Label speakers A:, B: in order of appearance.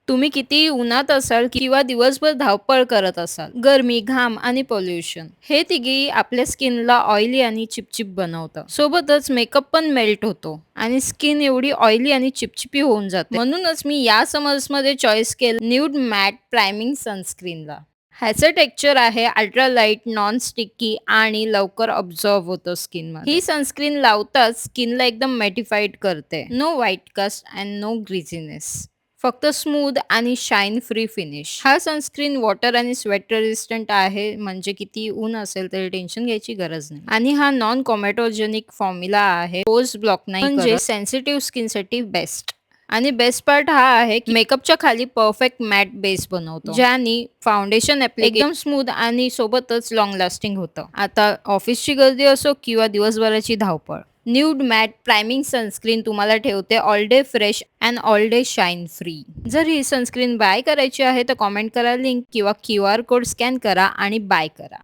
A: तुम्ही कितीही उन्हात असाल किंवा दिवसभर धावपळ करत असाल, गरमी, घाम आणि पोल्युशन हे तिघेही आपल्या स्किनला ऑइली आणि चिपचिप बनवतं. सोबतच मेकअप पण मेल्ट होतो आणि स्किन एवढी ऑइली आणि चिपचिपी होऊन जाते. म्हणूनच मी या समर्समध्ये चॉईस केलं न्यूड मॅट प्रायमिंग सनस्क्रीनला. ह्याचं टेक्स्चर आहे अल्ट्रा लाईट, नॉन स्टिकी आणि लवकर ऑब्झॉर्ब होतं स्किनमध्ये. ही सनस्क्रीन लावताच स्किनला एकदम मॅटिफाईड करते. No white cast and no greasiness. फक्त स्मूथ आणि शाईन फ्री फिनिश. हा सनस्क्रीन वॉटर आणि स्वेट रेजिस्टंट आहे, म्हणजे किती ऊन असेल तरी टेन्शन घ्यायची गरज नाही. आणि हा नॉन कॉमेटोजेनिक फॉर्म्युला आहे, पोस्ट ब्लॉक नाही म्हणजे सेन्सिटिव्ह स्किनसाठी बेस्ट. आणि बेस्ट पार्ट हा आहे की मेकअपच्या खाली परफेक्ट मॅट बेस बनवतो, ज्याने फाउंडेशन एकदम स्मूथ आणि सोबतच लॉंग लास्टिंग होतं. आता ऑफिसची गर्दी असो किंवा दिवसभराची धावपळ, न्यूड मॅट प्रायमिंग सनस्क्रीन तुम्हाला ठेवते all day fresh and all day shine free. जर ही सनस्क्रीन बाय करायची आहे तर कॉमेंट करा लिंक किंवा QR कोड स्कॅन करा आणि बाय करा.